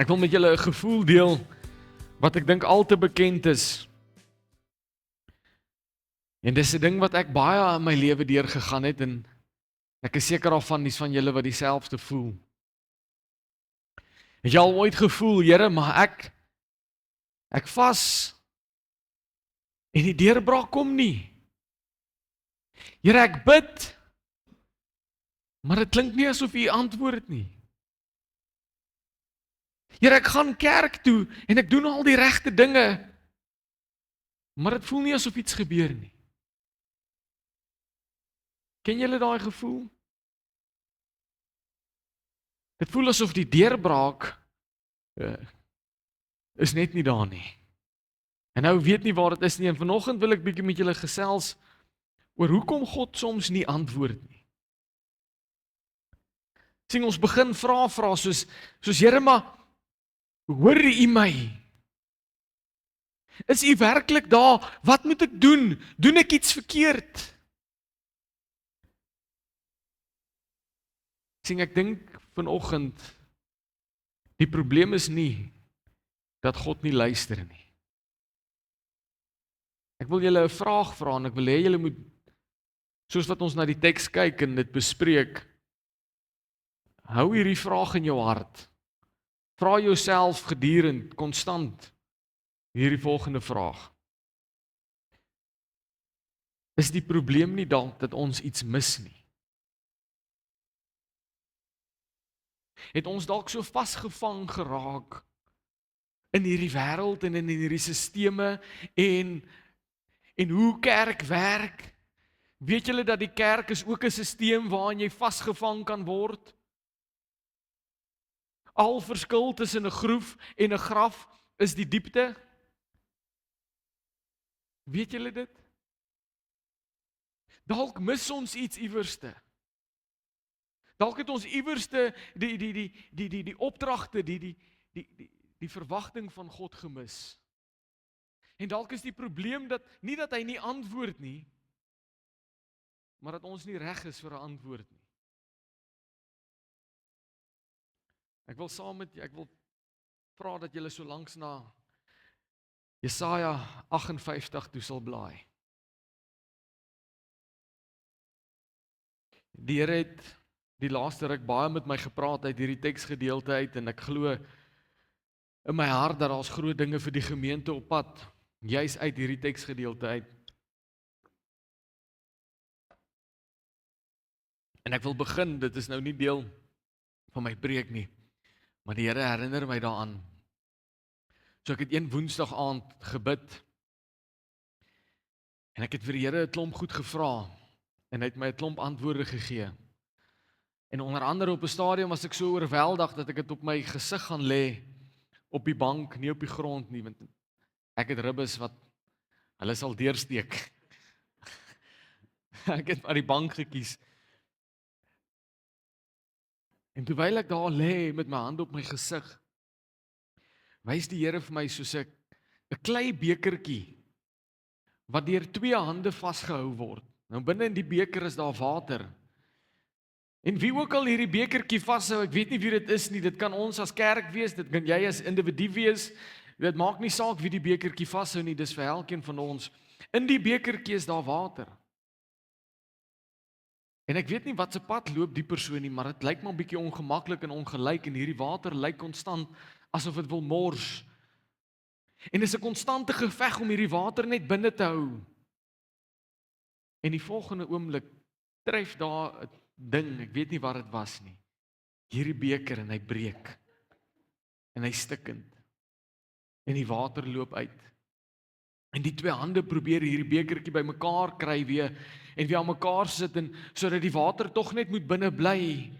Ek wil met julle 'n gevoel deel wat ek dink al te bekend is. En dis 'n ding wat ek baie in my lewe deurgegaan het en ek is seker daarvan dis van julle wat dieselfde voel. Het jy al ooit gevoel, Here, maar ek vas en die deurbraak kom nie. Here, ek bid, maar dit klink nie asof U antwoord nie. Here, ek gaan kerk toe en ek doen al die regte dinge, maar dit voel nie asof iets gebeur nie. Ken julle daai gevoel? Dit voel asof die deurbraak is net nie daar nie. En nou weet nie waar dit is nie, en vanoggend wil ek bietjie met julle gesels oor hoekom God soms nie antwoord nie. Sien, ons begin vra soos Here, maar hoor U my? Is U werklik daar? Wat moet ek doen? Doen ek iets verkeerd? Sien, ek dink vanoggend die probleem is nie dat God nie luister nie. Ek wil julle 'n vraag vra en ek wil hê julle moet, soos wat ons na die teks kyk en dit bespreek, hou hierdie vraag in jou hart. Vra jouself gedurend, konstant hierdie volgende vraag. Is die probleem nie dalk dat ons iets mis nie? Het ons dalk so vasgevang geraak in hierdie wêreld en in hierdie sisteme en hoe kerk werk? Weet julle dat die kerk is ook 'n sisteem waarin jy vasgevang kan word? Al verskil tussen 'n groef en 'n graf is die diepte. Weet julle dit? Dalk mis ons iets iewerste. Dalk het ons iewerste die opdragte, die verwagting van God gemis. En dalk is die probleem nie dat hy nie antwoord nie, maar dat ons nie reg is vir 'n antwoord nie. Ek wil vra dat julle so langs na Jesaja 58 toe sal blaai. Die Here het die laaste ruk baie met my gepraat uit hierdie teksgedeelte uit en ek glo in my hart dat daar's groot dinge vir die gemeente op pad, juis uit hierdie teksgedeelte uit. En ek wil begin, dit is nou nie deel van my preek nie, maar die Here herinner my daaraan. So ek het een Woensdag aand gebid en ek het vir die Here 'n klomp goed gevra en hy het my 'n klomp antwoorde gegee. En onder andere op 'n stadium was ek so oorweldig dat ek dit op my gesig gaan lê op die bank, nie op die grond nie, want ek het ribbes wat hulle sal deursteek. Ek het maar die bank gekies. En terwyl ek daar lê met my hand op my gesig, wys die Here vir my soos 'n klei bekertjie wat deur 2 hande vasgehou word. Nou binne in die beker is daar water. En wie ook al hierdie bekertjie vashou, ek weet nie wie dit is nie, dit kan ons as kerk wees, dit kan jy as individu wees, dit maak nie saak wie die bekertjie vashou nie, dis vir elkeen van ons. In die bekertjie is daar water. En ek weet nie wat se pad loop die persoon nie, maar dit lyk maar 'n bietjie ongemaklik en ongelyk en hierdie water lyk konstant asof dit wil mors. En dis 'n konstante geveg om hierdie water net binne te hou. En die volgende oomblik tref daar 'n ding, ek weet nie wat dit was nie. Hierdie beker en hy breek. En hy stikkend. En die water loop uit. En die 2 hande probeer hierdie bekertjie bymekaar kry weer en weer aan mekaar sit en sodat die water tog net moet binne bly.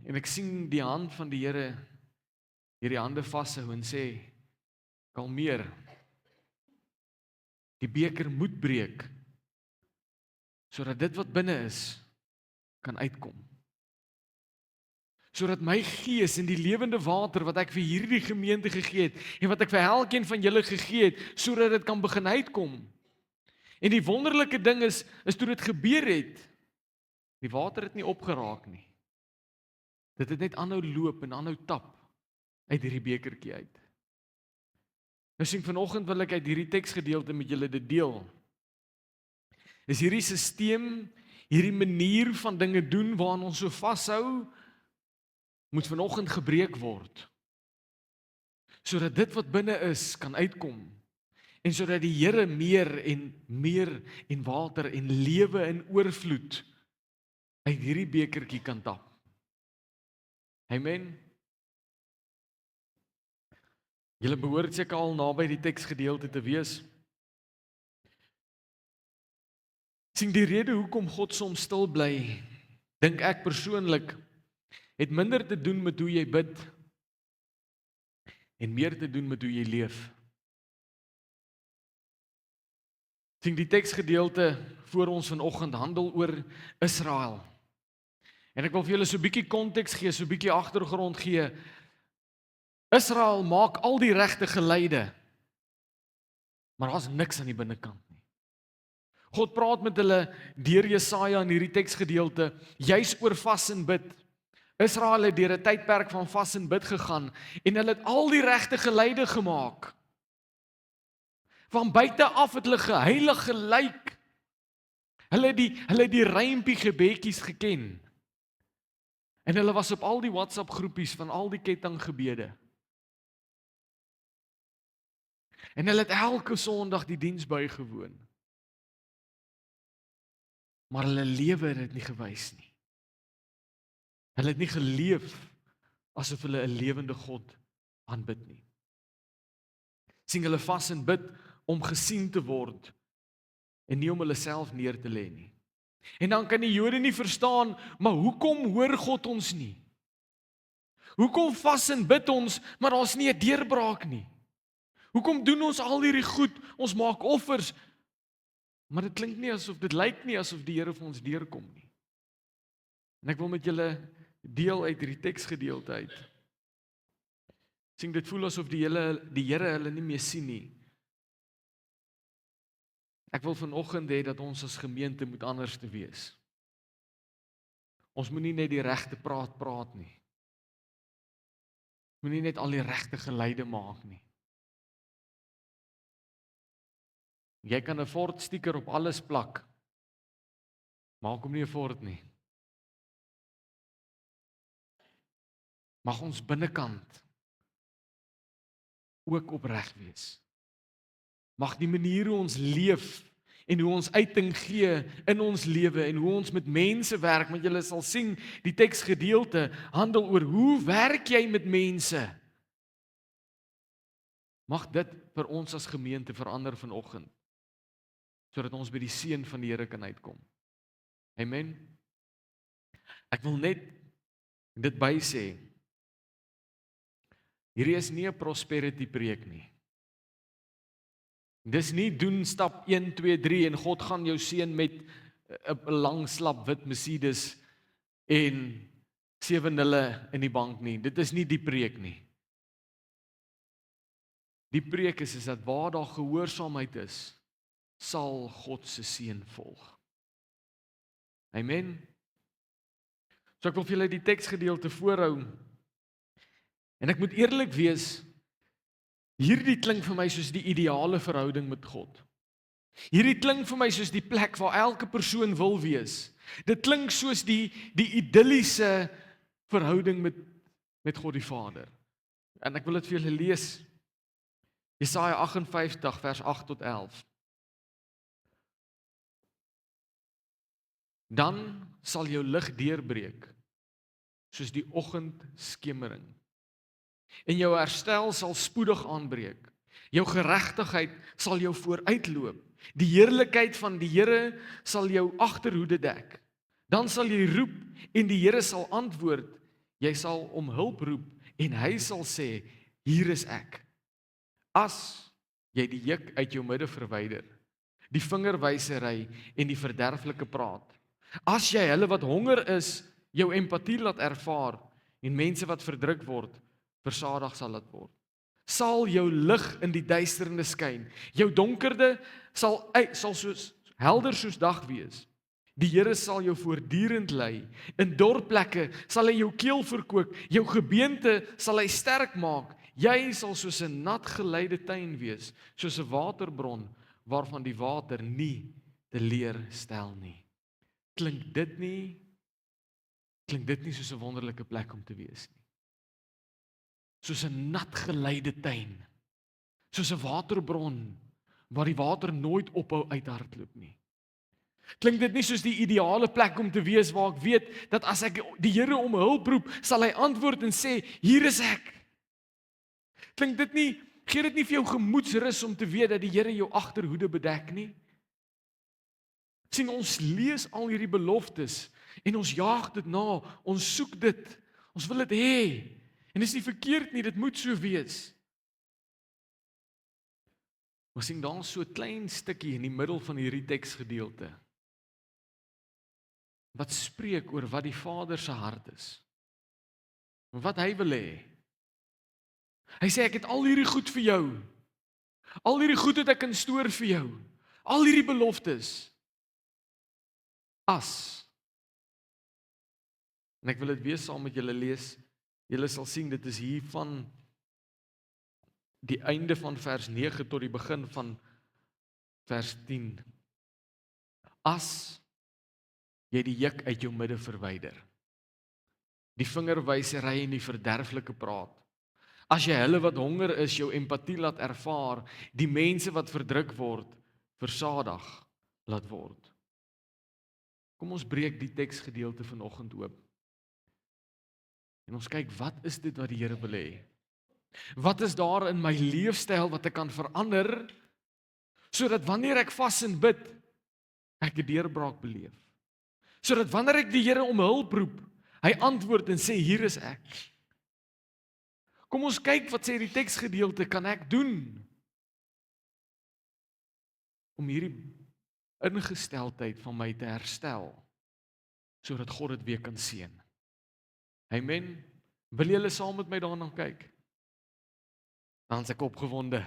En ek sien die hand van die Here hierdie hande vashou en sê, kalmeer. Die beker moet breek sodat dit wat binne is kan uitkom. Sodat my gees en die lewende water wat ek vir hierdie gemeente gegee het en wat ek vir elkeen van julle gegee het, sodat dit kan begin uitkom. En die wonderlike ding is toe dit gebeur het, die water het nie opgeraak nie. Dit het net aanhou loop en aanhou tap uit hierdie bekertjie uit. Nou sien vanoggend wil ek uit hierdie teksgedeelte met julle dit deel. Is hierdie stelsel, hierdie manier van dinge doen waaraan ons so vashou, moet vanoggend gebreek word. Sodat dit wat binne is kan uitkom. En sodat die Here meer en water en lewe in oorvloed uit hierdie bekertjie kan tap. Amen. Julle behoort seker al naby die teksgedeelte te wees. Sien die rede hoekom God soms stil bly, dink ek persoonlik, het minder te doen met hoe jy bid en meer te doen met hoe jy leef. Sien die teksgedeelte voor ons vanoggend handel oor Israel. En ek wil vir julle so 'n bietjie konteks gee, so 'n bietjie agtergrond gee. Israel maak al die regte geluide, maar daar's niks aan die binnekant nie. God praat met hulle deur Jesaja in hierdie teksgedeelte, juis oor vas en bid. Israel het deur 'n tydperk van vas en bid gegaan en hulle het al die regte geluide gemaak. Van buite af het hulle geheilig gelyk. Hulle het die rympie gebedjies geken. En hulle was op al die WhatsApp groepies van al die kettinggebede. En hulle het elke Sondag die diens bygewoon. Maar hulle lewe het dit nie gewys nie. Hulle het nie geleef asof hulle 'n lewende God aanbid nie. Sien hulle vas en bid om gesien te word en nie om hulle self neer te lê nie. En dan kan die Jode nie verstaan, maar hoekom hoor God ons nie? Hoekom vas en bid ons, maar daar's nie 'n deurbraak nie? Hoekom doen ons al hierdie goed, ons maak offers, maar dit klink nie asof, dit lyk nie asof die Here vir ons deurkom nie. En ek wil met julle deel uit hierdie teksgedeelte uit. Sien dit voel asof die Here hulle nie meer sien nie. Ek wil vanoggend hê dat ons as gemeente moet anders te wees. Ons moet nie net die regte praat nie. Moet nie net al die regte geluide maak nie. Jy kan 'n Ford sticker op alles plak. Maak hom nie 'n Ford nie. Mag ons binnekant ook opreg wees. Mag die manier hoe ons leef en hoe ons uiting gee in ons lewe en hoe ons met mense werk, want julle sal sien, die teksgedeelte handel oor hoe werk jy met mense. Mag dit vir ons as gemeente verander vanoggend, sodat ons by die seën van die Here kan uitkom. Amen. Ek wil net dit by sê, hierdie is nie 'n prosperity preek nie. Dis nie doen stap 1, 2, 3 en God gaan jou seën met 'n lang slap wit Mercedes en 7 nulle in die bank nie. Dit is nie die preek nie. Die preek is dat waar daar gehoorsaamheid is, sal God se seën volg. Amen. So ek wil vir julle die teksgedeelte voorhou. En ek moet eerlik wees, hierdie klink vir my soos die ideale verhouding met God. Hierdie klink vir my soos die plek waar elke persoon wil wees. Dit klink soos die idilliese verhouding met God die Vader. En ek wil dit vir julle lees. Jesaja 58 vers 8 tot 11. Dan sal jou lig deurbreek soos die oggendskemering. En jou herstel sal spoedig aanbreek. Jou geregtigheid sal jou vooruitloop. Die heerlikheid van die Here sal jou agterhoede dek. Dan sal jy roep en die Here sal antwoord. Jy sal om hulp roep en hy sal sê, hier is ek. As jy die juk uit jou midde verwyder, die vingerwysery en die verderflike praat. As jy hulle wat honger is, jou empatie laat ervaar en mense wat verdruk word, versadig sal dit word. Sal jou lig in die duisternis skyn. Jou donkerde sal soos helder soos dag wees. Die Here sal jou voortdurend lei. In dorplekke sal hy jou keel verkoop, jou gebeente sal hy sterk maak. Jy sal soos 'n nat geleide tuin wees, soos 'n waterbron waarvan die water nie teleurstel nie. Klink dit nie soos 'n wonderlike plek om te wees nie? Soos 'n nat geleide tuin, soos 'n waterbron waar die water nooit ophou uithardloop nie. Klink dit nie soos die ideale plek om te wees waar ek weet dat as ek die Here om hulp roep, sal hy antwoord en sê, hier is ek. Klink dit nie, gee dit nie vir jou gemoedsrus om te weet dat die Here jou agterhoede bedek nie? Sien, ons lees al hierdie beloftes en ons jaag dit na, ons soek dit, ons wil dit hê. En dis nie verkeerd nie, dit moet so wees. Maar sien, daar is so 'n klein stukkie in die middel van hierdie teksgedeelte wat spreek oor wat die Vader se hart is. Wat hy wil hê. Hy sê, ek het al hierdie goed vir jou. Al hierdie goed het ek in stoor vir jou. Al hierdie beloftes. As. En ek wil dit weer saam met julle lees. Julle sal sien, dit is hier van die einde van vers 9 tot die begin van vers 10. As jy die juk uit jou midde verwyder, die vingerwysery en die verderflike praat, as jy hulle wat honger is jou empatie laat ervaar, die mense wat verdruk word, versadig laat word. Kom ons breek die teksgedeelte vanoggend oop. En ons kyk, wat is dit wat die Here wil hê? Wat is daar in my leefstyl wat ek kan verander, sodat wanneer ek vas en bid, ek 'n deurbraak beleef? Sodat wanneer ek die Here om hulp roep, hy antwoord en sê, hier is ek. Kom ons kyk, wat sê die teksgedeelte, kan ek doen om hierdie ingesteldheid van my te herstel, sodat God dit weer kan seën. Amen. Wil julle saam met my daarna kyk? Dan is ek opgewonde.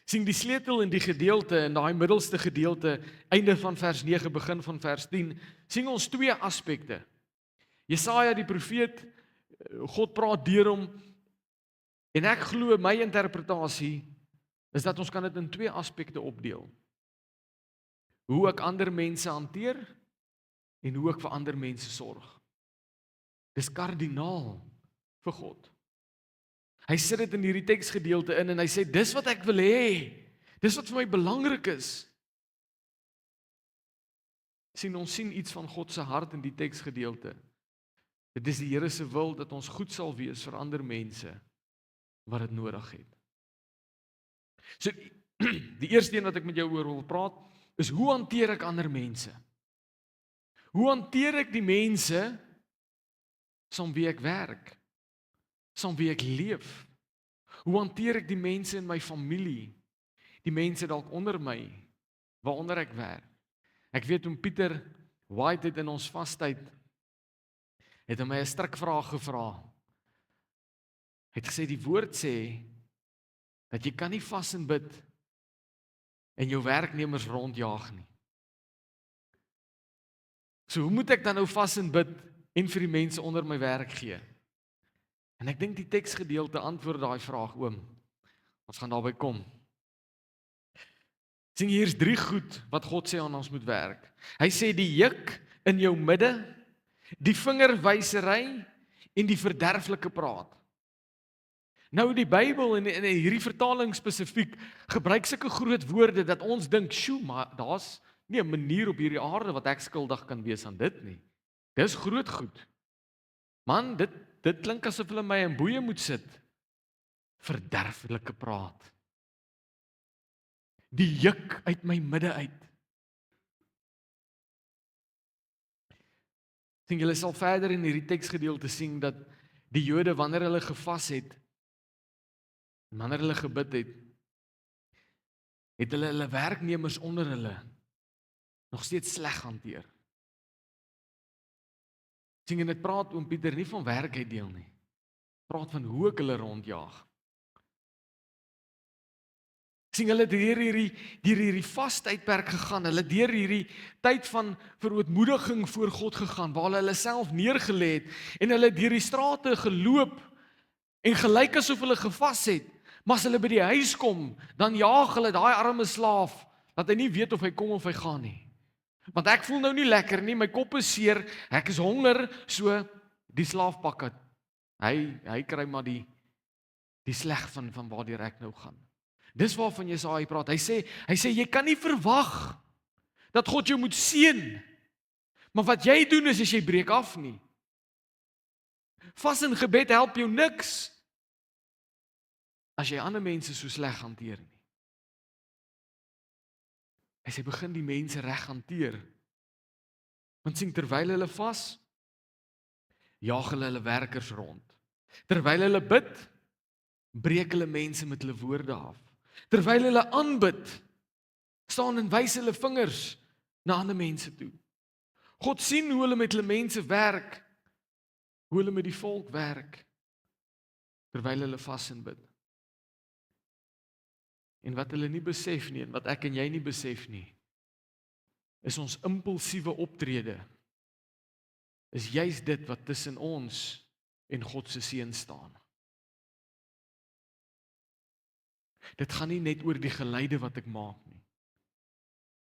Sien, die sleutel in die gedeelte, in daai middelste gedeelte, einde van vers 9, begin van vers 10, sien ons twee aspekte. Jesaja die profeet, God praat deur hom, en ek glo my interpretasie is dat ons kan dit in twee aspekte opdeel. Hoe ek ander mense hanteer en hoe ek vir ander mense sorg. Dis kardinaal vir God. Hy sit dit in hierdie teksgedeelte in en hy sê, dis wat ek wil hê. Dis wat vir my belangrik is. Ons sien iets van God se hart in die teksgedeelte. Dit is die Here se wil dat ons goed sal wees vir ander mense wat dit nodig het. So, die eerste een wat ek met jou oor wil praat, is hoe hanteer ek ander mense? Hoe hanteer ek die mense saam wie ek werk? Saam wie ek leef? Hoe hanteer ek die mense in my familie? Die mense dalk onder my, waaronder ek werk? Ek weet om Pieter White het in ons vastyd, het hy my 'n strikvraag gevra. Hy het gesê, die woord sê, dat jy kan nie vas en bid en jou werknemers rondjaag nie. So hoe moet ek dan nou vas en bid en vir die mense onder my werk gee? En ek dink die teksgedeelte antwoord daai vraag, oom. Ons gaan daarby kom. Sien, hier is 3 goed wat God sê aan ons moet werk. Hy sê die juk in jou midde, die vingerwysery en die verderflike praat. Nou die Bybel en hierdie vertaling spesifiek gebruik sulke groot woorde dat ons dink, "Sjoe, maar daar's nie 'n manier op hierdie aarde wat ek skuldig kan wees aan dit nie." Dis groot goed. Man, dit klink asof hulle my in boeye moet sit. Verderflike praat. Die juk uit my midde uit. Sien, julle sal verder in hierdie teksgedeelte sien dat die Jode, wanneer hulle gevas het, wanneer hulle gebid het hulle werknemers onder hulle nog steeds sleg hanteer. Sien, en dit praat oom Pieter nie van werk uitdeel nie. Praat van hoe ek hulle rondjaag. Sien hulle het deur hierdie vastydperk gegaan, hulle het deur hierdie tyd van verootmoediging voor God gegaan, waar hulle self neergelê het, en hulle het deur die strate geloop, en gelyk asof hulle gevas het, maar as hulle by die huis kom, dan jaag hulle daai arme slaaf, dat hy nie weet of hy kom of hy gaan nie. Want ek voel nou nie lekker nie, my kop is seer, ek is honger, so die slaaf pak het. Hy kry maar die sleg van waardeur ek nou gaan. Dis waarvan Jesaja praat. Hy sê jy kan nie verwag dat God jou moet seën, maar wat jy doen is jy breek af nie. Vas en gebed help jou niks as jy ander mense so sleg hanteer nie. Hy sê begin die mense reg hanteer. Want sien, terwyl hulle vas, jaag hulle werkers rond. Terwyl hulle bid, breek hulle mense met hulle woorde af. Terwyl hulle aanbid, staan en wys hulle vingers na ander mense toe. God sien hoe hulle met hulle mense werk, hoe hulle met die volk werk, terwyl hulle vas en bid. En wat hulle nie besef nie, en wat ek en jy nie besef nie, is ons impulsiewe optrede, is juis dit wat tussen ons en God se seën staan. Dit gaan nie net oor die geleide wat ek maak nie.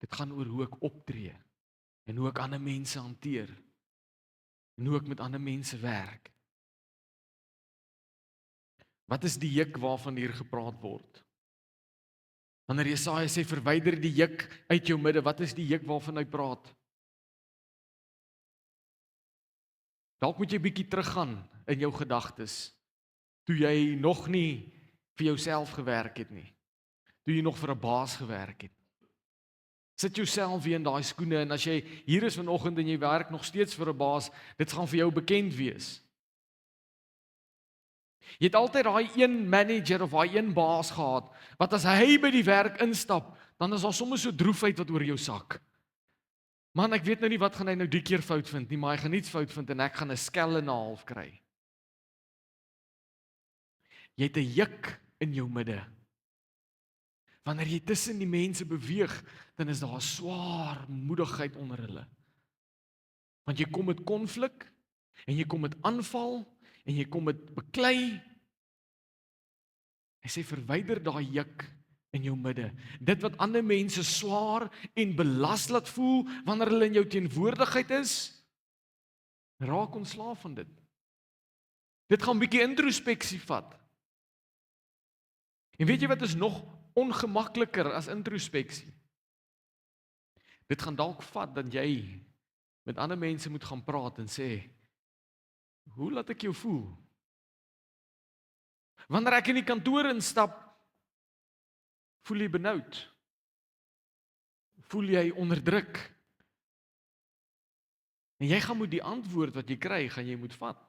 Dit gaan oor hoe ek optree, en hoe ek ander mense hanteer, en hoe ek met ander mense werk. Wat is die juk waarvan hier gepraat word? Wanneer Jesaja sê, verwyder die juk uit jou midde, wat is die juk waarvan hy praat? Dalk moet jy bietjie teruggaan in jou gedagtes, toe jy nog nie vir jouself gewerk het nie, toe jy nog vir 'n baas gewerk het. Sit jouself weer in daai skoene, en as jy hier is vanoggend en jy werk nog steeds vir 'n baas, dit gaan vir jou bekend wees. Jy het altyd daai een manager of daai een baas gehad, wat as hy by die werk instap, dan is daar sommer so droefheid wat oor jou sak. Man, ek weet nou nie wat gaan hy nou die keer fout vind nie, maar hy gaan niets fout vind en ek gaan 'n skel en 'n half kry. Jy het 'n juk in jou midde. Wanneer jy tussen die mense beweeg, dan is daar 'n swaar moedigheid onder hulle. Want jy kom met konflik, en jy kom met aanval, en jy kom met beklei. Hy sê, verwyder daai juk in jou midde. Dit wat ander mense swaar en belas laat voel, wanneer hulle in jou teenwoordigheid is, raak ontslaaf van dit. Dit gaan 'n bietjie introspeksie vat. En weet jy wat is nog ongemakliker as introspeksie? Dit gaan dalk vat dat jy met ander mense moet gaan praat en sê, hoe laat ek jou voel? Wanneer ek in die kantoor instap, voel jy benoud? Voel jy onderdruk? En jy gaan moet die antwoord wat jy kry, gaan jy moet vat.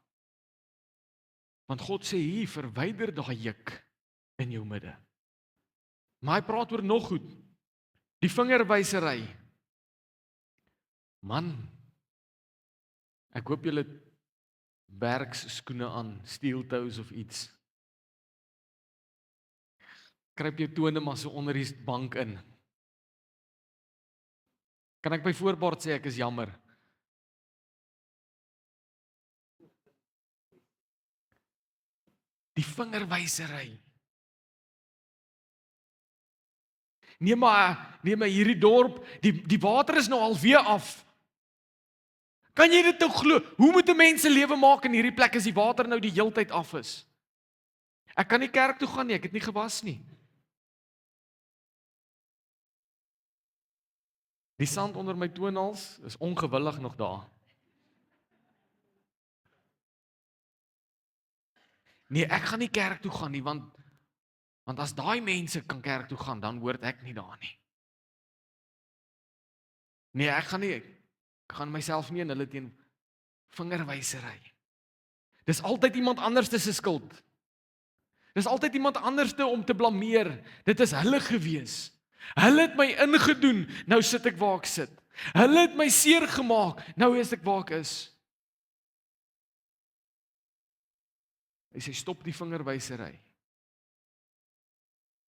Want God sê hier, verwyder daai juk in jou midde. Maar hy praat oor nog goed. Die vingerwysery. Man, ek hoop julle het werksskoene aan, steel toes of iets. Kruip jou tone maar so onder die bank in. Kan ek by voorbaat sê ek is jammer? Die vingerwysery. Nee maar hierdie dorp, die water is nou alweer af. Kan jy dit nou glo? Hoe moet 'n mens se lewe maak in hierdie plek as die water nou die heeltyd af is? Ek kan nie kerk toe gaan nie, ek het nie gewas nie. Die sand onder my toenails is ongewillig nog daar. Nee, ek gaan nie kerk toe gaan nie, want as daai mense kan kerk toe gaan, dan hoort ek nie daar nie. Nee, ek gaan myself nie in hulle teen vingerwysery. Dis altyd iemand anders se skuld. Dis altyd iemand anderste om te blameer. Dit is hulle gewees. Hulle het my ingedoen, nou sit ek waar ek sit. Hulle het my seer gemaak, nou is ek waar ek is. Hy sê, stop die vingerwysery.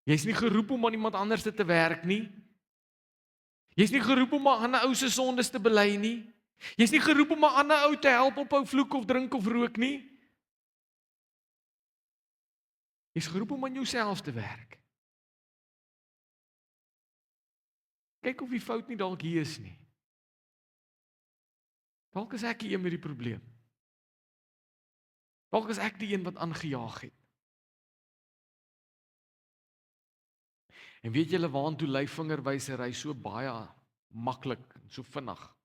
Jy's nie geroep om aan iemand anders te werk nie. Jy's nie geroep om 'n ander ou se sondes te bely nie. Jy's nie geroep om 'n ander ou te help ophou vloek of drink of rook nie. Jy's geroep om aan jouself te werk. Kyk of die fout nie dalk hier is nie. Dalk is ek die een met die probleem. Dalk is ek die een wat aangejaag het. En weet julle waantoe lei vingerwysery so baie maklik en so vinnig?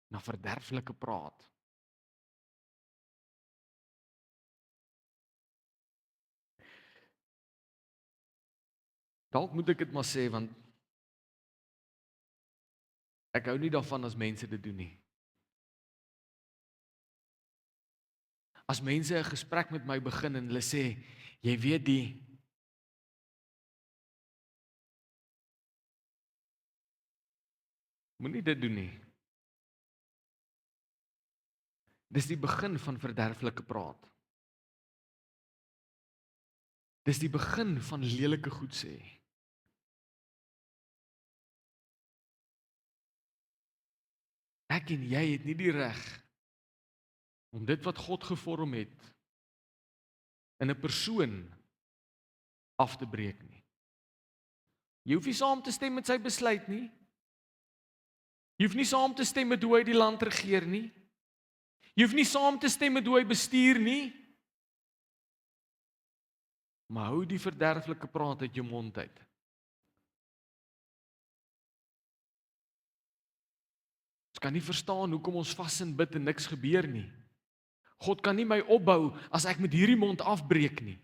Na verderflike praat. Dalk moet ek dit maar sê, want ek hou nie daarvan as mense dit doen nie. As mense 'n gesprek met my begin en hulle sê, jy weet moenie dit doen nie. Dis die begin van verderflike praat. Dis die begin van lelike goed sê. Ek en jy het nie die reg om dit wat God gevorm het in 'n persoon af te breek nie. Jy hoef nie saam te stem met sy besluit nie. Jy hoef nie saam te stem met hoe hy die land regeer nie. Jy hoef nie saam te stem met hoe hy bestuur nie. Maar hou die verderflike praat uit jou mond uit. Ons kan nie verstaan hoekom ons vas en bid en niks gebeur nie. God kan nie my opbou as ek met hierdie mond afbreek nie.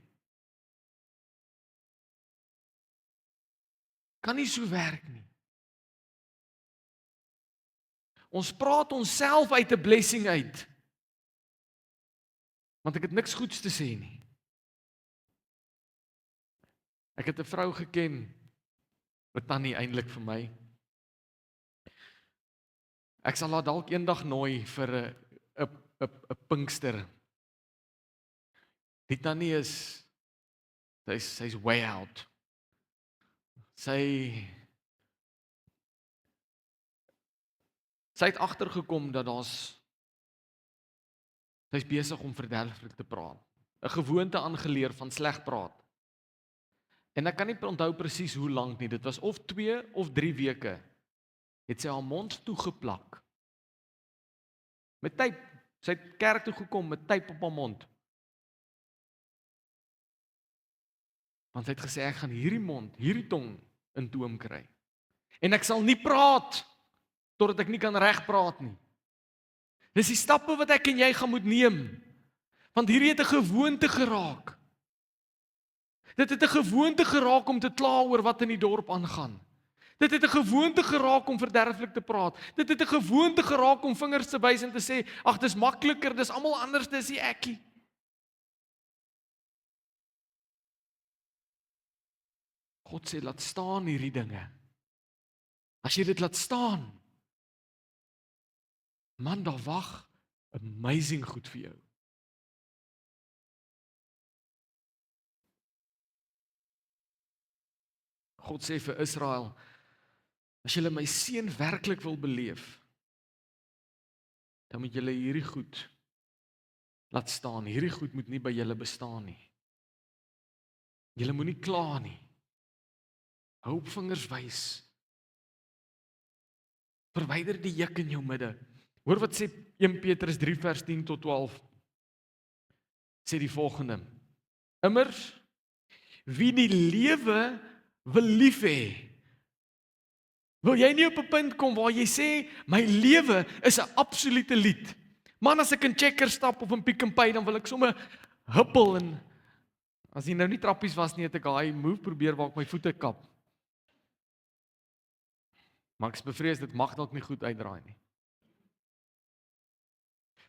Kan nie so werk nie. Ons praat onsself uit 'n blessing uit. Want ek het niks goeds te sê nie. Ek het 'n vrou geken, wat tannie eintlik vir my. Ek sal haar dalk eendag nooi vir 'n Pinkster. Die tannie sy's way out. Sy het agtergekom dat sy's besig om verderflik te praat. 'n Gewoonte aangeleer van sleg praat. En ek kan nie onthou presies hoe lank nie, dit was of 2 of 3 weke, het sy haar mond toegeplak. Met tape, sy het kerk toe gekom met tape op haar mond. Want sy het gesê, ek gaan hierdie tong in toom kry. En ek sal nie praat, totdat ek nie kan reg praat nie. Dis die stappe wat ek en jy gaan moet neem. Want hierdie het 'n gewoonte geraak. Dit het 'n gewoonte geraak om te kla oor wat in die dorp aangaan. Dit het 'n gewoonte geraak om verderflik te praat. Dit het 'n gewoonte geraak om vingers te wys en te sê, ag, dis makliker, dis almal anders, dis nie ekkie. God sê, laat staan hierdie dinge. As jy dit laat staan, man, daar wag amazing goed vir jou. God sê vir Israel, as julle my seën werklik wil beleef, dan moet julle hierdie goed laat staan. Hierdie goed moet nie by julle bestaan nie. Julle moenie kla nie. Hou op vingers wys. Verwyder die juk in jou midde. Hoor wat sê 1 Petrus 3 vers 10 tot 12. Sê die volgende: Immers, wie die lewe wil lief hê. Wil jy nie op 'n punt kom waar jy sê, my lewe is 'n absolute lied. Man, as ek in Checker stap of in Pick n Pay, dan wil ek sommer huppel en as jy nou nie trappies was nie, het ek daai move probeer waar ek my voete kap. Maar ek is bevrees dit mag dalk nie goed uitdraai nie.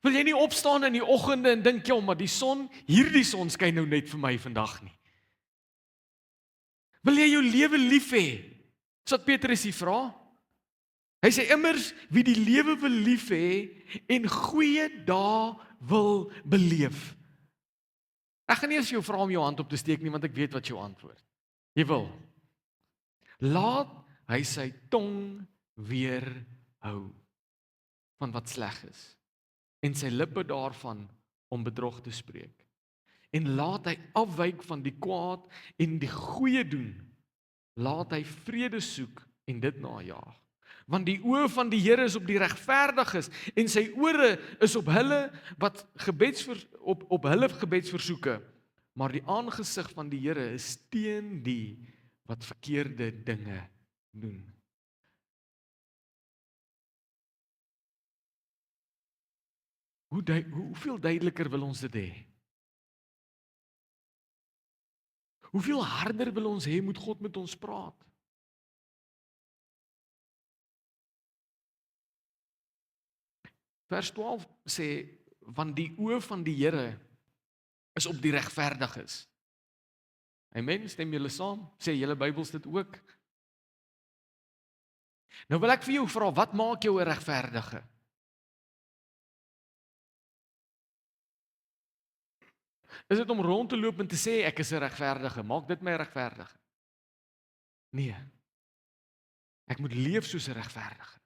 Wil jy nie opstaan in die oggende en dink, ja, maar hierdie son skyn nou net vir my vandag nie. Wil jy jou lewe lief hê? Dis wat Petrus hier vra. Hy sê immers, wie die lewe wil lief hê en goeie dae wil beleef. Ek gaan nie eens jou vra om jou hand op te steek nie, want ek weet wat jou antwoord. Jy wil. Laat hy sy tong weer hou van wat sleg is en sy lippe daarvan om bedrog te spreek. En laat hy afwyk van die kwaad en die goeie doen. Laat hy vrede soek en dit najag. Want die oë van die Here is op die regverdiges en sy ore is op hulle wat op hulle gebedsversoeke. Maar die aangesig van die Here is teen die wat verkeerde dinge doen. Hoeveel duideliker wil ons dit hê? Hoeveel harder wil ons hê moet God met ons praat? Vers 12 sê, want die oë van die Here is op die regverdiges. Amen, stem julle saam? Sê julle Bybels dit ook? Nou wil ek vir jou vra, wat maak jou 'n regverdige? Is dit om rond te loop en te sê ek is 'n regverdige? Maak dit my regverdige? Nee. Ek moet leef soos 'n regverdige.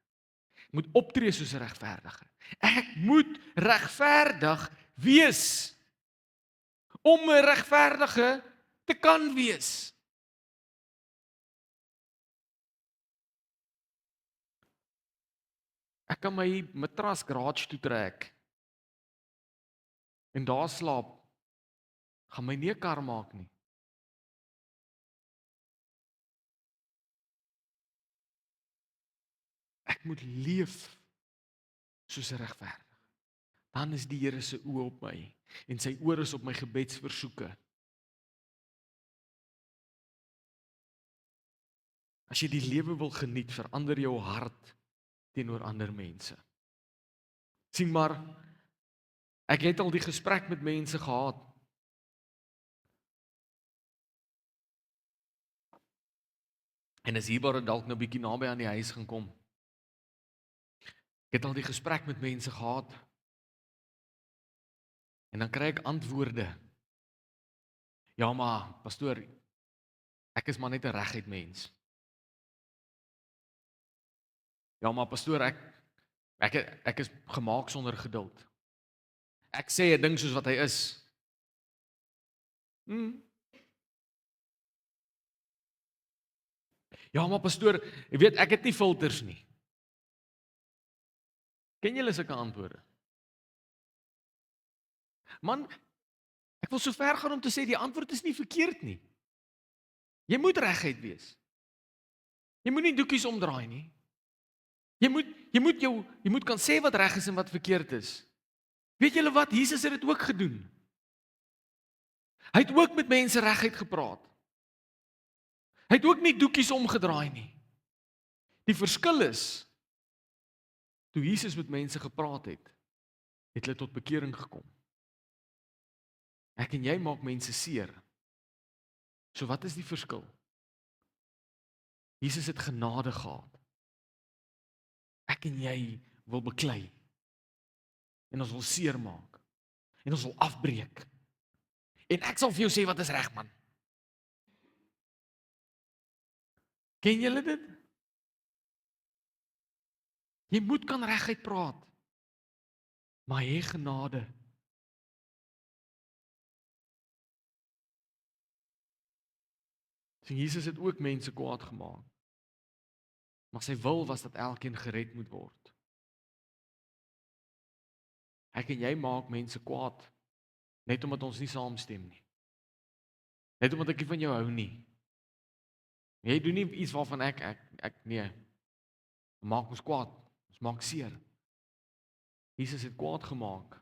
Ek moet optree soos 'n regverdige. Ek moet regverdig wees om 'n regverdige te kan wees. Ek kan my matras garage toe trek en daar slaap. Gaan my nie 'n kar maak nie. Ek moet leef soos 'n regverdige. Dan is die Here se oë op my en sy ore is op my gebedsversoeke. As jy die lewe wil geniet, verander jou hart teenoor ander mense. Sien maar, ek het al die gesprek met mense gehad. En as hierbaar dalk nou bietjie naby aan die huis gaan kom. Ek het al die gesprek met mense gehad. En dan kry ek antwoorde. Ja, maar pastoor, ek is maar net 'n reguit mens. Ja, maar pastoor, ek is gemaak sonder geduld. Ek sê 'n ding soos wat hy is. Ja, maar pastoor, jy weet ek het nie filters nie. Ken julle sulke antwoorde? Man, ek wil so ver gaan om te sê die antwoord is nie verkeerd nie. Jy moet reguit wees. Jy moet nie doekies omdraai nie. Jy moet kan sê wat reg is en wat verkeerd is. Weet julle wat? Jesus het dit ook gedoen. Hy het ook met mense reguit gepraat. Hy het ook nie doekies omgedraai nie. Die verskil is, toe Jesus met mense gepraat het hulle tot bekering gekom. Ek en jy maak mense seer. So wat is die verskil? Jesus het genade gehad. Ek en jy wil beklei. En ons wil seer maak. En ons wil afbreek. En ek sal vir jou sê wat is reg, man. Ken julle dit? Jy moet kan reguit praat. Maar hê genade. So Jesus het ook mense kwaad gemaak. Maar sy wil was dat elkeen gered moet word. Ek en jy maak mense kwaad net omdat ons nie saamstem nie. Net omdat ek nie van jou hou nie. Jy doen nie iets waarvan ek nee. Maak ons kwaad. Ons maak seer. Jesus het kwaad gemaak.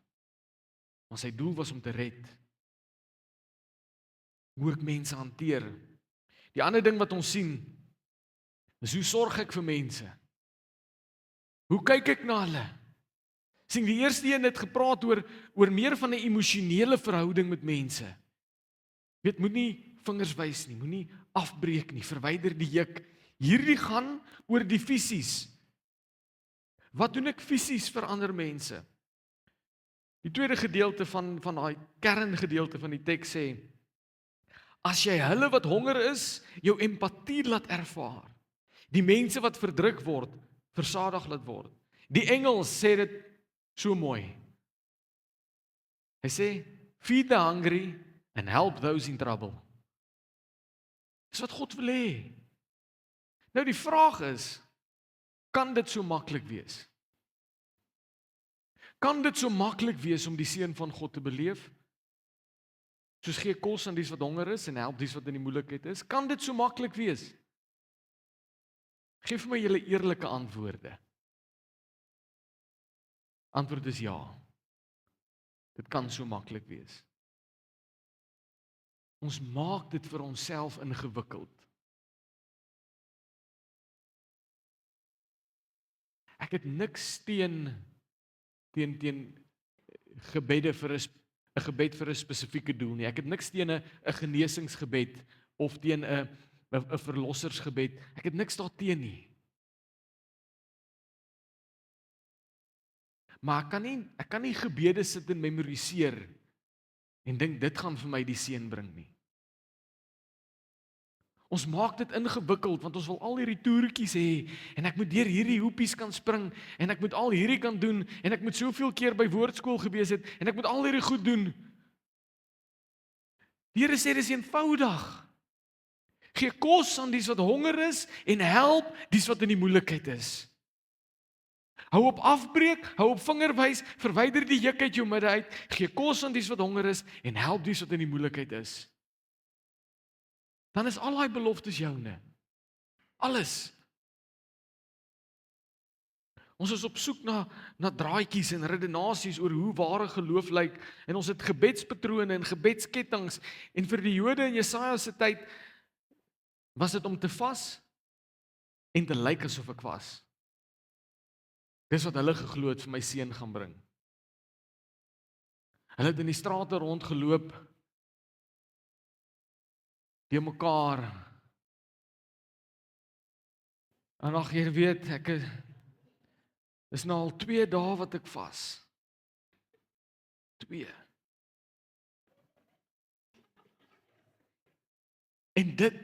Maar sy doel was om te red. Hoe ek mense hanteer. Die ander ding wat ons sien, is hoe sorg ek vir mense? Hoe kyk ek na hulle? Sien, die eerste een het gepraat oor meer van 'n emosionele verhouding met mense. Weet, moenie vingers wys nie, moenie afbreek nie, verwyder die juk. Hierdie gaan oor die fisies. Wat doen ek fisies vir ander mense? Die tweede gedeelte van daai kerngedeelte van die teks sê, As jy hulle wat honger is, jou empatie laat ervaar. Die mense wat verdruk word, versadig laat word. Die Engels sê dit so mooi. Hy sê, feed the hungry and help those in trouble. Dis wat God wil hê. Nou die vraag is, kan dit so maklik wees? Kan dit so maklik wees om die seën van God te beleef? Soos gee kos aan dies wat honger is en help dies wat in die moeilikheid is? Kan dit so maklik wees? Geef my julle eerlike antwoorde. Antwoord is ja. Dit kan so maklik wees. Ons maak dit vir onsself ingewikkeld. Ek het niks teen gebede vir 'n gebed vir 'n spesifieke doel nie. Ek het niks teen 'n genesingsgebed of teen 'n verlossersgebed. Ek het niks daarteen nie. Maar ek kan nie gebede sit en memoriseer en dink dit gaan vir my die seën bring nie. Ons maak dit ingewikkeld want ons wil al hierdie toertjies hê en ek moet deur hierdie hoepies kan spring en ek moet al hierdie kan doen en ek moet soveel keer by woordskool gewees het en ek moet al hierdie goed doen. Die Here sê dis eenvoudig. Gee kos aan dies wat honger is en help dies wat in die moeilikheid is. Hou op afbreek, hou op vingerwys, verwyder die juk uit jou midde uit, gee kos aan dies wat honger is en help dies wat in die moeilikheid is. Dan is al daai beloftes joune. Alles. Ons is op soek na draadjies en redenasies oor hoe ware geloof lyk en ons het gebedspatrone en gebedskettinge en vir die Jode in Jesaja se tyd was dit om te vas en te lyk asof ek was. Dis wat hulle geglo het vir my seun gaan bring. Hulle het in die strate rondgeloop die mekaar. En ag jy weet, ek is nou al 2 dae wat ek vas. 2. En dit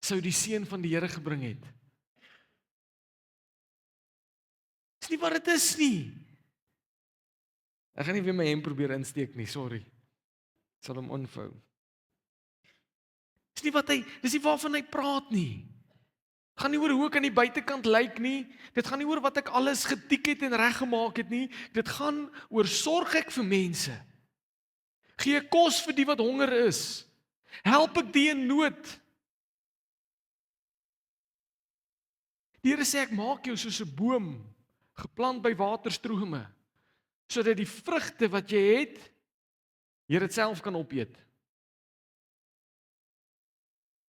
sou die seën van die Here gebring het. Dis nie wat dit is nie. Ek gaan nie weer my hemp probeer insteek nie, sorry. Ek sal hom onvou. Dis nie waarvan hy praat nie. Dit gaan nie oor hoe ek aan die buitekant lyk nie. Dit gaan nie oor wat ek alles getik het en reggemaak het nie. Dit gaan oor sorg ek vir mense. Gee kos vir die wat honger is. Help ek die in nood. Die Here sê ek maak jou soos 'n boom geplant by waterstrome sodat die vrugte wat jy het, jy dit self kan opeet.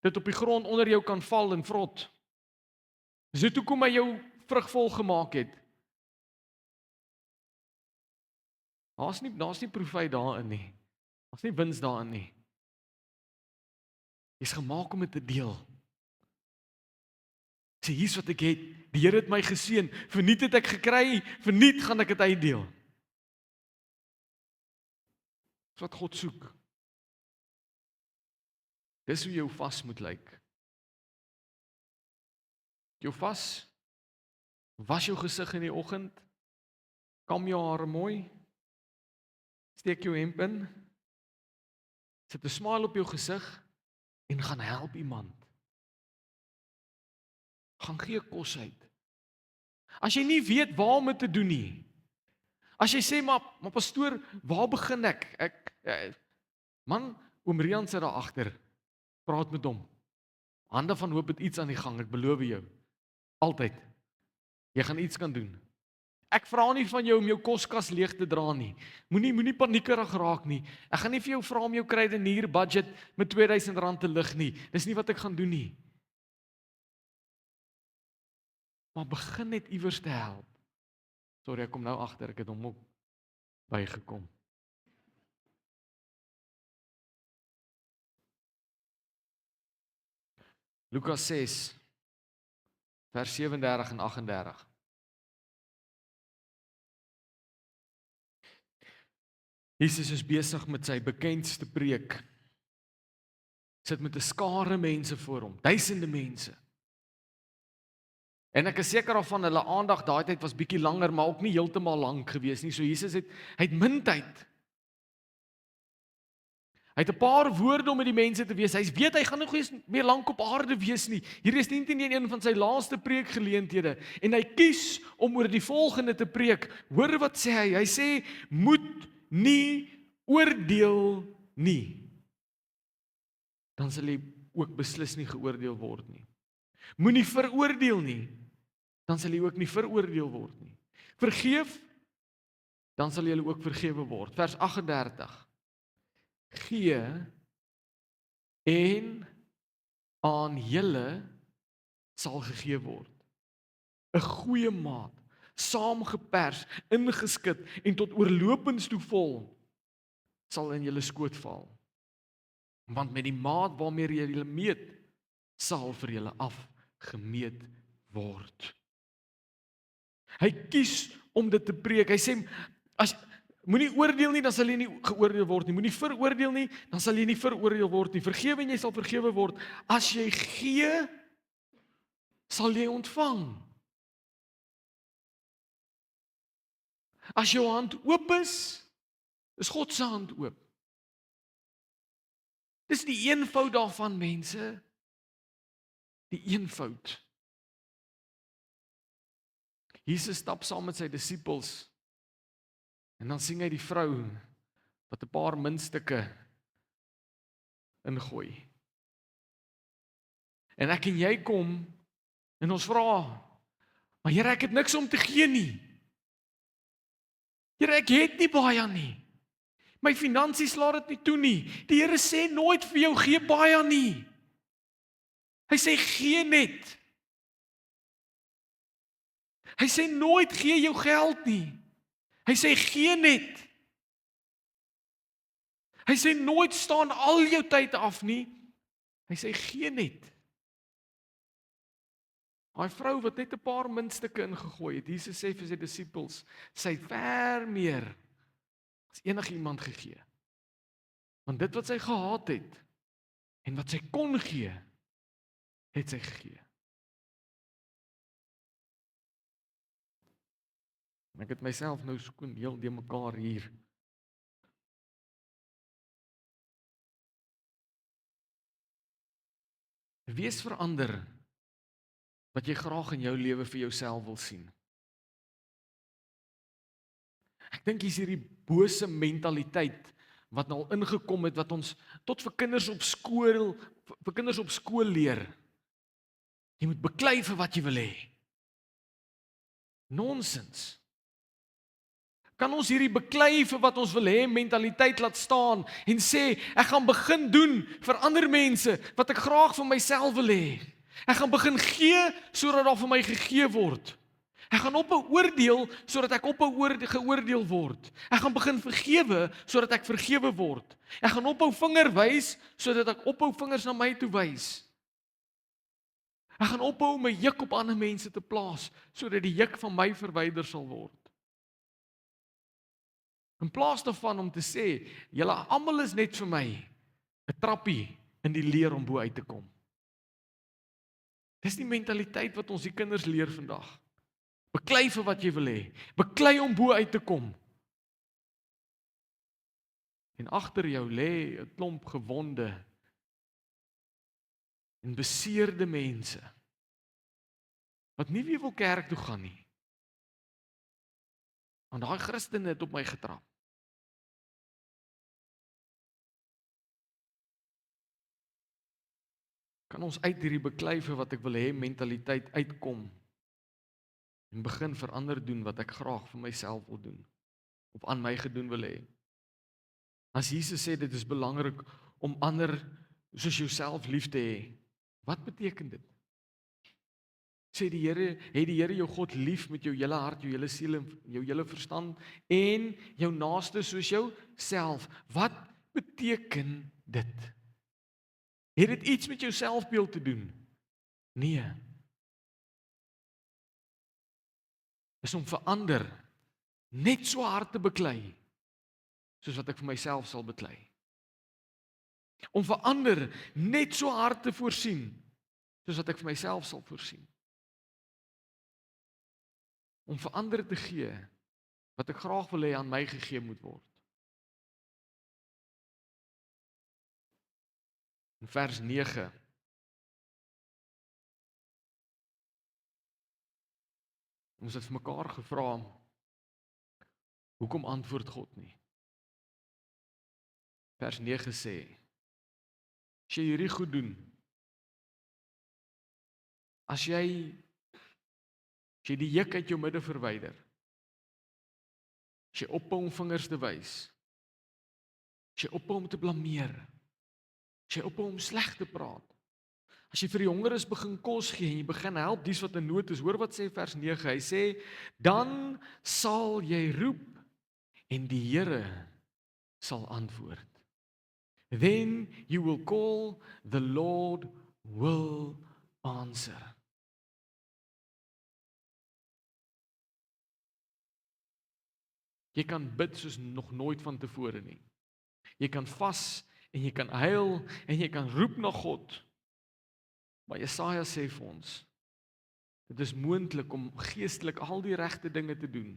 Dit op die grond onder jou kan val en vrot. Dis dit hoekom hy jou vrugvol gemaak het. Daar's nie profijt daarin nie. Daar's nie wins daarin nie. Jy's gemaak om dit te deel. Sê hier's wat ek het. Die Here het my geseën. Verniet het ek gekry, verniet gaan ek dit uitdeel. Dis wat God soek. Dis hoe jou vas moet lyk. Jou vas, was jou gesig in die oggend, kam jou hare mooi, steek jou hemp in, sit 'n smile op jou gesig en gaan help iemand. Gaan gee kos uit. As jy nie weet waar om dit te doen nie, as jy sê, maar pastoor, waar begin ek? Man, oom Rian sit daar agter, praat met hom. Hande van hoop het iets aan die gang, ek beloof jou. Altyd. Jy gaan iets kan doen. Ek vra nie van jou om jou koskas leeg te dra nie. Moenie paniekerig raak nie. Ek gaan nie vir jou vra om jou kruidenier budget met R2000 te lig nie. Dis nie wat ek gaan doen nie. Maar begin net iewers te help. Sorry, ek kom nou agter, ek het hom ook bygekom. Lukas 6 vers 37 en 38. Jesus is besig met sy bekendste preek. sit met 'n skare mense voor hom, duisende mense. En ek is seker daarvan hulle aandag daai tyd was bietjie langer, maar ook nie heeltemal lank gewees nie. So Jesus het min tyd. Hy het 'n paar woorde om met die mense te wees. Hy weet hy gaan nie meer lank op aarde wees nie. Hier is nie een van sy laaste preekgeleenthede en hy kies om oor die volgende te preek. Hoor wat sê hy? Hy sê moet nie oordeel nie. Dan sal jy ook beslis nie geoordeel word nie. Moenie veroordeel nie. Dan sal jy ook nie veroordeel word nie. Vergeef, dan sal jy ook vergewe word. Vers 38. Gee en aan julle sal gegee word. 'n Goeie maat, saamgepers, ingeskit en tot oorlopends toe vol, sal in julle skoot val. Want met die maat waarmee jy julle meet, sal vir julle afgemeet word. Hy kies om dit te preek. Hy sê moenie oordeel nie, dan sal jy nie geoordeel word nie. Moenie veroordeel nie, dan sal jy nie veroordeel word nie. Vergewe en jy sal vergewe word. As jy gee, sal jy ontvang. As jou hand oop is God se hand oop. Dis die eenvoud daarvan, mense. Die eenvoud. Jesus stap saam met sy disippels en dan sien hy die vrou wat 'n paar muntstukke ingooi. En ek en jy kom en ons vra, maar Here, ek het niks om te gee nie. Here, ek het nie baie nie. My finansies laat dit nie toe nie. Die Here sê nooit vir jou gee baie nie. Hy sê gee net. Hy sê nooit gee jou geld nie. Hy sê gee net. Hy sê nooit staan al jou tyd af nie. Hy sê gee net. Daai vrou wat net 'n paar muntstukke ingegooi het, Jesus sê vir sy disippels, sy het ver meer as enigiemand gegee. Want dit wat sy gehad het en wat sy kon gee, het sy gegee. En ek het myself nou skoon heel de mekaar hier. Wees verander wat jy graag in jou lewe vir jouself wil sien. Ek dink hier's hierdie bose mentaliteit wat nou al ingekom het, wat ons tot vir kinders op skool leer. Jy moet beklei vir wat jy wil hê. Nonsens. Kan ons hierdie beklei vir wat ons wil hê mentaliteit laat staan en sê, ek gaan begin doen vir ander mense wat ek graag vir myself wil hê. Ek gaan begin gee sodat daar vir my gegee word. Ek gaan ophou oordeel sodat ek ophou geoordeel word. Ek gaan begin vergewe sodat ek vergewe word. Ek gaan ophou vinger wys sodat ek ophou vingers na my toe wys. Ek gaan ophou my juk op ander mense te plaas sodat die juk van my verwyder sal word. In plaas daarvan om te sê, julle almal is net vir my 'n trappie in die leer om bo uit te kom. Dis die mentaliteit wat ons die kinders leer vandag. Beklei vir wat jy wil hê. Beklei om bo uit te kom. En agter jou lê 'n klomp gewonde en beseerde mense wat nie weer wil kerk toe gaan nie. Want daai Christene het op my getrap. Kan ons uit hierdie beklei vir wat ek wil hê mentaliteit uitkom en begin verander doen wat ek graag vir myself wil doen of aan my gedoen wil hê. As Jesus sê dit is belangrik om ander soos jouself lief te hê, wat beteken dit? Sê die Here, het die Here jou God lief met jou hele hart, jou hele siel en jou hele verstand en jou naaste soos jouself. Wat beteken dit? Het dit iets met jou selfbeeld te doen? Nee. Is om verander net so hard te beklei soos wat ek vir myself sal beklei. om vir ander net so hard te voorsien, soos wat ek vir myself sal voorsien. Om vir ander te gee, wat ek graag wil hê aan my gegee moet word. In vers 9, ons het vir mekaar gevra, hoekom antwoord God nie? Vers 9 sê, as jy hierdie goed doen, as jy die juk uit jou midde verwyder, as jy ophou om vingers te wys, as jy ophou om te blameer, as jy ophou om sleg te praat, as jy vir die hongeres begin kos gee, en jy begin help dies wat in nood is, hoor wat sê vers 9, hy sê, dan sal jy roep, en die Here sal antwoord. Then you will call, the Lord will answer. Jy kan bid soos nog nooit van tevore nie. Jy kan vas, en jy kan huil, en jy kan roep na God. Maar Jesaja sê vir ons, dit is moontlik om geestelik al die regte dinge te doen,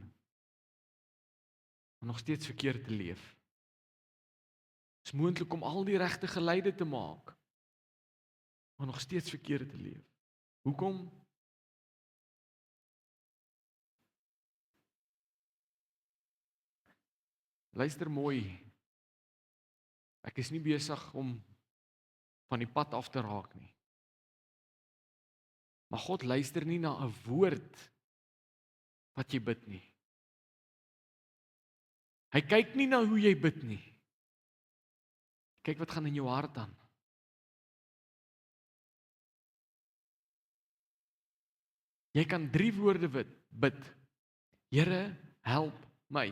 maar nog steeds verkeerd te leef. Het is moontlik om al die regte geleide te maak, maar nog steeds verkeerd te leef. Hoekom? Luister mooi, ek is nie besig om van die pad af te raak nie. Maar God luister nie na 'n woord wat jy bid nie. Hy kyk nie na hoe jy bid nie. Kyk wat gaan in jou hart aan. Jy kan 3 woorde bid. Here, help my.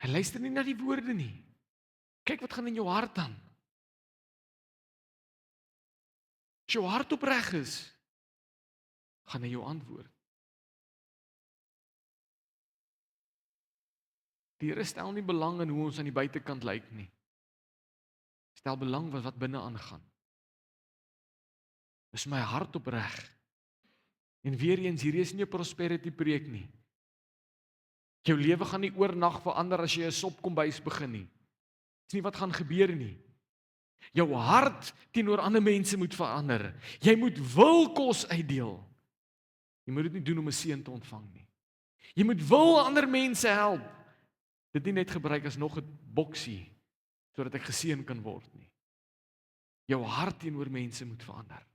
Hy luister nie na die woorde nie. Kyk wat gaan in jou hart aan. As jou hart opreg is, gaan hy jou antwoord. Die Here stel nie belang in hoe ons aan die buitekant lyk nie. Stel belang wat binne aangaan. Is my hart opreg? En weer eens, hierdie is nie 'n prosperity preek nie. Jou lewe gaan nie oornag verander as jy 'n sopkombuis begin nie. Dis nie wat gaan gebeur nie. Jou hart teenoor ander mense moet verander. Jy moet wil kos uitdeel. Jy moet dit nie doen om 'n seën te ontvang nie. Jy moet wil ander mense help. Dit nie net gebruik as nog 'n boksie sodat ek geseën kan word nie. Jou hart teenoor mense moet verander.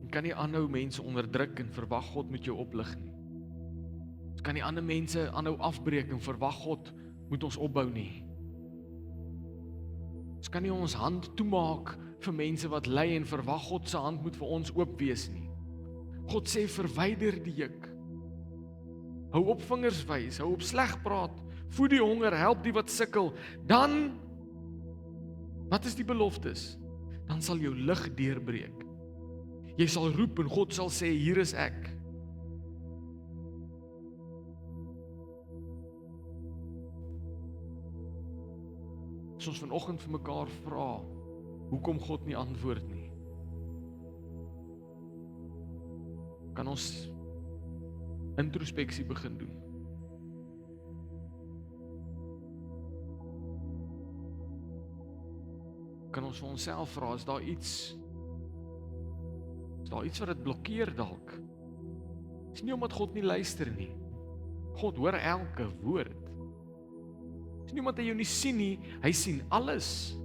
Jy kan nie aanhou mense onderdruk en verwag God moet jou oplig nie. Jy kan nie ander mense aanhou afbreek en verwag God moet ons opbou nie. Ons kan nie ons hand toemaak vir mense wat ly en verwag God se hand moet vir ons oop wees nie. God sê verwyder die juk. Hou op vingers wys, hou op sleg praat, voed die honger, help die wat sukkel. Dan, wat is die beloftes? Dan sal jou lig deurbreek. Jy sal roep en God sal sê, hier is ek. As ons vanoggend vir mekaar vra, hoekom God nie antwoord nie, kan ons introspeksie begin doen. Kan ons vir onsself vra, is daar iets wat dit blokkeer dalk? Dis nie omdat God nie luister nie. God hoor elke woord. Dis nie omdat hy jou nie sien nie, hy sien alles.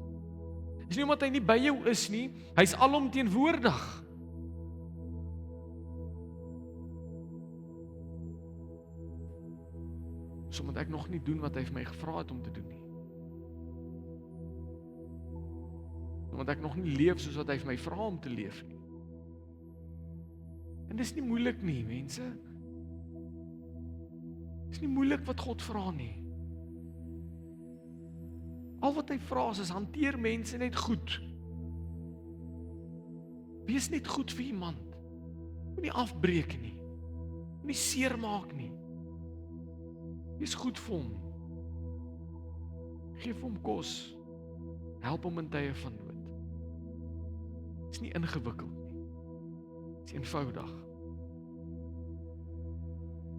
Dis nie omdat hy nie by jou is nie, hy's alomteenwoordig. Omdat ek nog nie doen wat hy vir my gevra het om te doen nie. Omdat ek nog nie leef soos wat hy vir my vra om te leef nie. En dis nie moeilik nie, mense. Dis nie moeilik wat God vra nie. Al wat hy vra is hanteer mense net goed. Wees net goed vir iemand. Moenie afbreek nie. Moenie seermaak nie. Wees goed vir hom. Geef hom kos. Help hom in tye van nood. Dit is nie ingewikkeld nie. Dit is eenvoudig.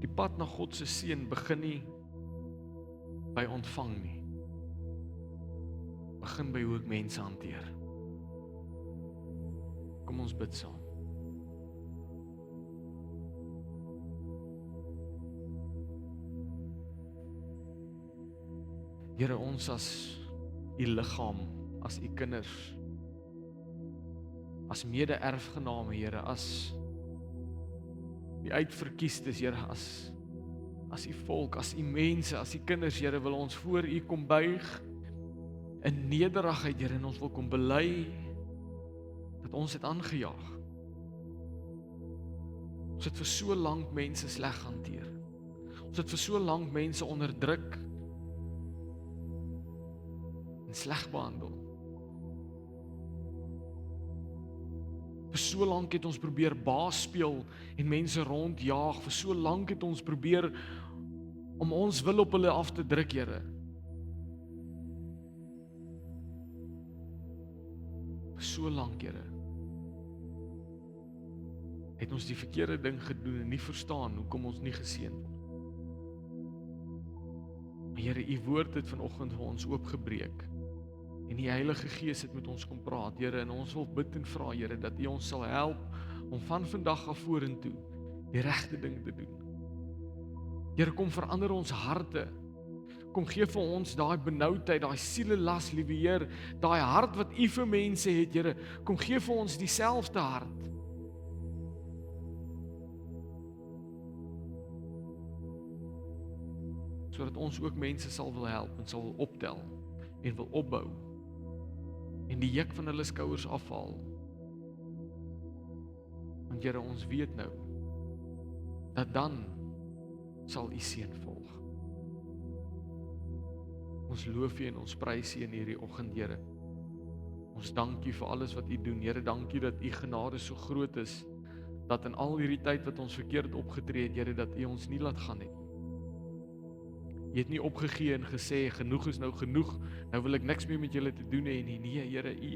Die pad na God se seën begin nie by ontvang nie. Begin by hoe ek mense hanteer. Kom ons bid saam. Here, ons as u liggaam, as u kinders, as mede-erfgename, Here, as die uitverkiestes, Here, as u volk, as u mense, as u kinders, Here, wil ons voor u kom buig in nederigheid, Here, en ons wil kom bely dat ons het aangejaag. Ons het vir so lank mense sleg hanteer. Ons het vir so lank mense onderdruk en sleg behandel. Vir so lank het ons probeer baas speel en mense rondjaag. Vir so lank het ons probeer om ons wil op hulle af te druk, Here. Vir so lank, Here, het ons die verkeerde ding gedoen en nie verstaan hoekom ons nie geseën word. Maar Here, u woord het vanoggend vir ons oopgebreek. En die Heilige Gees het met ons kom praat, Here, en ons wil bid en vra, Here, dat u ons sal help om van vandag af vorentoe die regte ding te doen. Here, kom verander ons harte. Kom gee vir ons daai benoudheid, daai sielelas, liewe Heer, daai hart wat u vir mense het, Here. Kom gee vir ons dieselfde hart. Sodat ons ook mense sal wil help en sal wil optel en wil opbou en die juk van hulle skouers afhaal. Want Here, ons weet nou dat dan sal u seën volg. Ons loof u en ons prys u in hierdie oggend, Here. Ons dank u vir alles wat u doen. Here, dankie dat u genade so groot is, dat in al hierdie tyd wat ons verkeerd opgetree het, Here, dat u ons nie laat gaan het. Jy het nie opgegee en gesê, genoeg is nou genoeg, nou wil ek niks meer met julle te doen hê nie. Nee, Here, u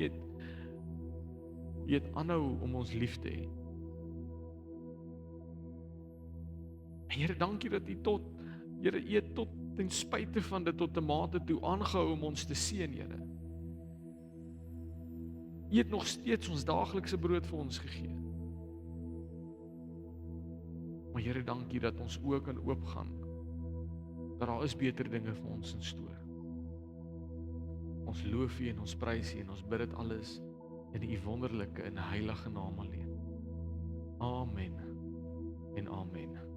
het aanhou om ons lief te hê. En Here, dankie dat u het tot ten spyte van dit tot 'n mate toe aangehou om ons te seën, Here. U het nog steeds ons daaglikse brood vir ons gegee. Maar Here, dankie dat ons ook kan oopgaan, dat daar is beter dinge vir ons in stoor. Ons loof u en ons prys u en ons bid dit alles in u wonderlike en heilige naam alleen. Amen en amen.